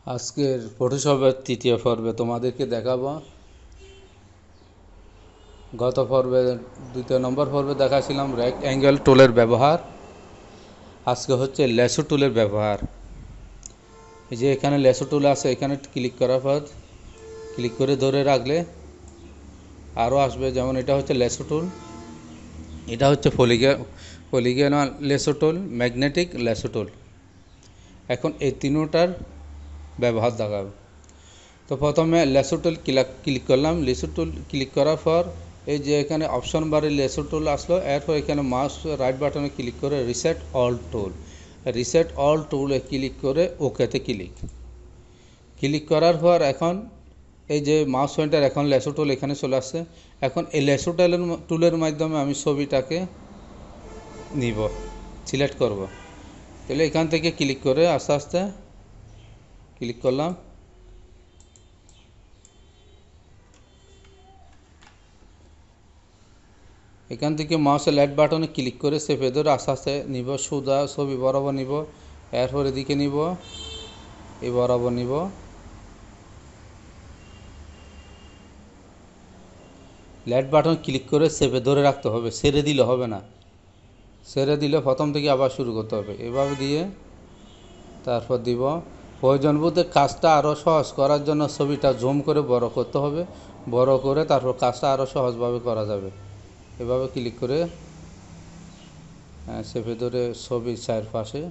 আজকের ফটোশপের তৃতীয় পর্বে তোমাদেরকে দেখাবো। গত পর্বে দ্বিতীয় নম্বর পর্বে দেখাছিলাম রেক্ট্যাঙ্গেল টুলের ব্যবহার। আজকে হচ্ছে লেসো টুলের ব্যবহার। এই যে এখানে লেসো টুল আছে, এখানে ক্লিক করার পর ক্লিক করে ধরে রাখলে আরও আসবে। যেমন এটা হচ্ছে লেসো টুল, এটা হচ্ছে পলিগনাল লেসো টুল, ম্যাগনেটিক লেসো টুল। এখন এই তিনটার ব্যবহার দেখাবো। তো প্রথমে লেসো টুল ক্লিক করলাম। লেসো টুল ক্লিক করার পর এই যে এখানে অপশন বারে লেসো টুল আসলো, এরপর এখানে মাউস রাইট বাটনে ক্লিক করে রিসেট অল টুলে ক্লিক করে ওকেতে ক্লিক করার পর এখন এই যে মাউস পয়েন্টার এখন লেসো টুল এখানে চলে আসছে। এখন এই লেসো টুলের মাধ্যমে আমি ছবিটাকে নিব, সিলেক্ট করব। তাহলে এখান থেকে ক্লিক করে আস্তে আস্তে ক্লিক করলাম। এখান থেকে মাউসের রাইট বাটনে ক্লিক করে চেপে ধরে আস্তে আস্তে নিব, সোজা ছবি বরাবর নিব, এরপর এদিকে নিব, এই বরাবর নিব। রাইট বাটন ক্লিক করে চেপে ধরে রাখতে হবে, ছেড়ে দিলে হবে না। ছেড়ে দিলে প্রথম থেকে আবার শুরু করতে হবে। এভাবে দিয়ে তারপর দিব। প্রয়োজন বোধে কাজটা আরও সহজ করার জন্য ছবিটা জুম করে বড় করতে হবে। বড় করে তারপর কাজটা আরও সহজভাবে করা যাবে। এভাবে ক্লিক করে চেপে ধরে ছবির চারপাশে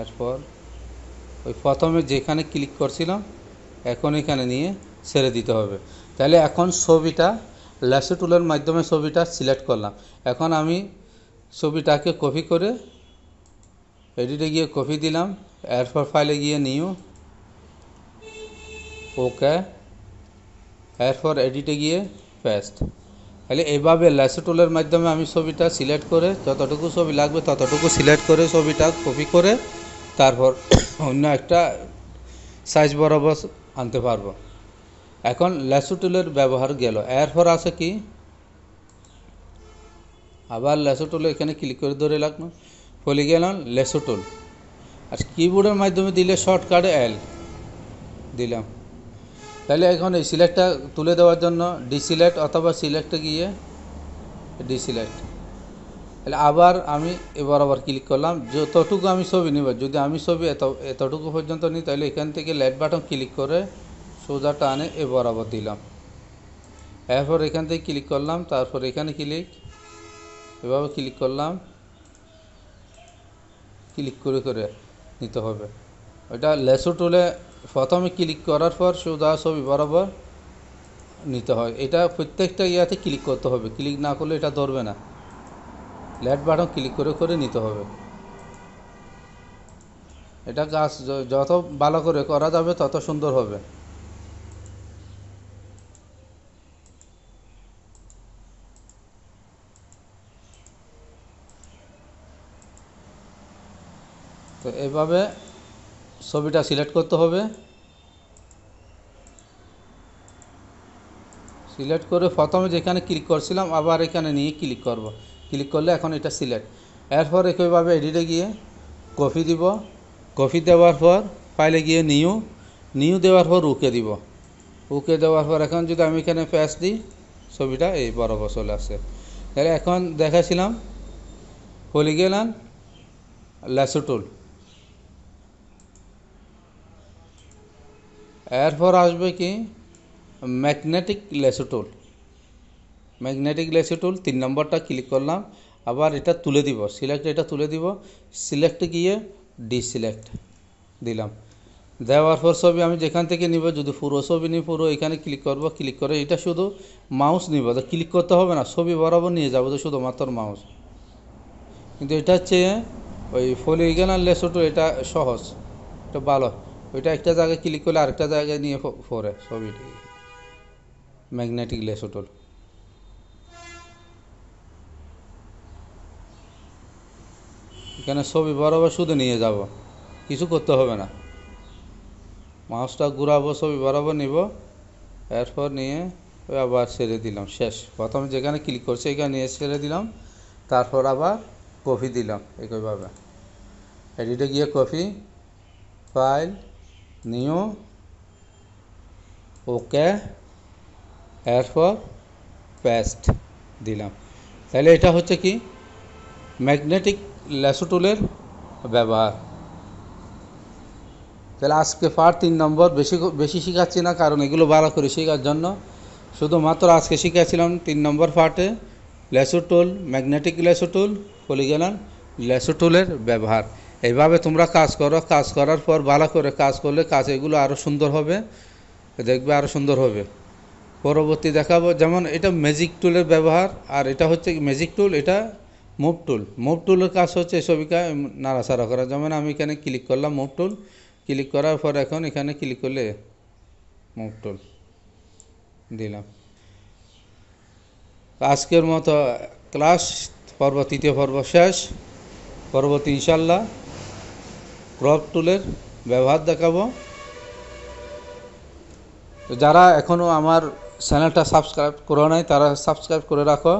এরপর ওই প্রথমে যেখানে ক্লিক করছিলাম এখন এখানে নিয়ে ছেড়ে দিতে হবে। তাহলে এখন ছবিটা লেসো টুলের মাধ্যমে ছবিটা সিলেক্ট করলাম। এখন আমি ছবিটাকে কপি করে এডিটে গিয়ে কপি দিলাম, এরপর ফাইলে গিয়ে নিউ, ওকে, এরপর এডিটে গিয়ে পেস্ট। তাহলে এইভাবে লেসো টুলের মাধ্যমে আমি ছবিটা সিলেক্ট করে যতটুকু ছবি লাগবে ততটুকু সিলেক্ট করে ছবিটা কপি করে তারপর অন্য একটা সাইজ বরাবর আনতে পারবো। এখন লেসো টুলের ব্যবহার গেল। এরপর আছে কি, আবার লেসো টুলে এখানে ক্লিক করে ধরে রাখলাম, পলিগনাল লেসো টুল। আর কিবোর্ডের মাধ্যমে দিলে শর্টকাটে এল দিলাম। তাহলে এখন এই সিলেক্টটা তুলে দেওয়ার জন্য ডিসিলেক্ট অথবা সিলেক্টে গিয়ে ডিসিলেক্ট। তাহলে আবার আমি এবার আবার ক্লিক করলাম। যতটুকু আমি ছবি নিব, যদি আমি ছবি এতটুকু পর্যন্ত নিই তাহলে এখান থেকে লেফট বাটন ক্লিক করে সোজা টানে এ বরাবর দিলাম। এরপর এখান থেকে ক্লিক করলাম, তারপর এখানে এভাবে ক্লিক করলাম, ক্লিক করে করে নিতে হবে। ওইটা লেসো টুলে প্রথমে ক্লিক করার পর সোজা ছবি বরাবর নিতে হয়। এটা প্রত্যেকটা ইয়াতে ক্লিক করতে হবে, ক্লিক না করলে এটা ধরবে না। লেফট বাটন ক্লিক করে করে নিতে হবে। এটা কাজ যত ভালো করে করা যাবে তত সুন্দর হবে। তো এভাবে ছবিটা সিলেক্ট করতে হবে। সিলেক্ট করে প্রথমে যেখানে ক্লিক করছিলাম আবার এখানে নিয়ে ক্লিক করব। ক্লিক করলে এখন এটা সিলেক্ট। এরপর একইভাবে এডিটে গিয়ে কপি দিব, কপি দেওয়ার পর ফাইলে গিয়ে নিউ দেওয়ার পর ওকে দিব। ওকে দেওয়ার পর এখন যদি আমি এখানে পেস্ট দিই ছবিটা এই বরাবর চলে আসছে। তাহলে এখন দেখাছিলাম পলিগনাল লেসো টুল। এরপর আসবে কি ম্যাগনেটিক লেসো টুল। ম্যাগনেটিক লেসো টুল 3 নম্বরটা ক্লিক করলাম। আবার এটা তুলে দিব, এটা তুলে দিব। সিলেক্টে গিয়ে ডিসিলেক্ট দিলাম। দেওয়ার পর ছবি আমি যেখান থেকে নিব, যদি পুরো ছবি নিই পুরো এখানে ক্লিক করব। ক্লিক করে এটা শুধু মাউস নিব, ক্লিক করতে হবে না, ছবি বরাবর নিয়ে যাবো তো শুধুমাত্র মাউস। কিন্তু এটা হচ্ছে ওই পলিগনাল লেসো টুল, এটা সহজ, এটা ভালো। ওইটা একটা জায়গায় ক্লিক করলে আরেকটা জায়গায় নিয়ে পড়ে ছবিটি। ম্যাগনেটিক লেসো টুল এখানে ছবি বরাবর শুধু নিয়ে যাব, কিছু করতে হবে না। মাউসটা ঘুরাবো, ছবি বরাবর নিব, এরপর নিয়ে আবার ছেড়ে দিলাম। শেষ। প্রথমে যেখানে ক্লিক করছে এখানে নিয়ে ছেড়ে দিলাম, তারপর আবার কপি দিলাম একইভাবে, এডিটে গিয়ে কপি, ফাইল, নিউ, ওকে, এরপর পেস্ট দিলাম। তাহলে এটা হচ্ছে কি ম্যাগনেটিক ল্যাসো টুলের ব্যবহার। তাহলে আজকে পার্ট 3 নম্বর বেশি শেখাচ্ছি না, কারণ এগুলো ভালো করে শেখার জন্য। শুধুমাত্র আজকে শিখেছিলাম 3 নম্বর পার্টে ল্যাসো টুল, ম্যাগনেটিক ল্যাসো টুল, পলিগনাল ল্যাসো টুলের ব্যবহার। এইভাবে তোমরা কাজ করো, কাজ করার পর ভালো করে কাজ করলে কাজ এগুলো আরও সুন্দর হবে, দেখবে আরও সুন্দর হবে। পরবর্তী দেখাবো, যেমন এটা ম্যাজিক টুলের ব্যবহার, আর এটা হচ্ছে ম্যাজিক টুল, এটা মুভ টুল। মুভ টুলের কাজ হচ্ছে ছবিকা নাড়াচাড়া করা। যেমন আমি এখানে ক্লিক করলাম মুভ টুল, ক্লিক করার পর এখন এখানে ক্লিক করলে মুভ টুল দিলাম। আজকের মতো ক্লাস পর্ব 3 পর্ব শেষ। পরবর্তী ইনশাল্লাহ ক্রপ টুলের ব্যবহার দেখাবো। তো যারা এখনও আমার চ্যানেলটা সাবস্ক্রাইব করো নাই তারা সাবস্ক্রাইব করে রাখো,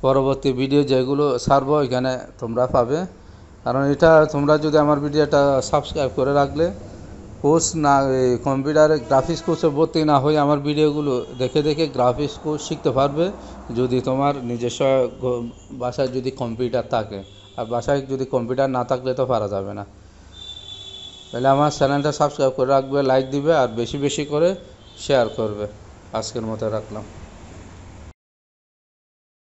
পরবর্তী ভিডিও যেগুলো ছাড়বো এখানে তোমরা পাবে। কারণ এটা তোমরা যদি আমার ভিডিওটা সাবস্ক্রাইব করে রাখলে কোর্স না, কম্পিউটারে গ্রাফিক্স কোর্সে ভর্তি না হয়ে আমার ভিডিওগুলো দেখে দেখে গ্রাফিক্স কোর্স শিখতে পারবে, যদি তোমার নিজস্ব বাসায় যদি কম্পিউটার থাকে। আর বাসায় যদি কম্পিউটার না থাকলে তো পারা যাবে না। তাহলে আমার চ্যানেলটা সাবস্ক্রাইব করে রাখবে, লাইক দিবে আর বেশি বেশি করে শেয়ার করবে। আজকের মতো রাখলাম।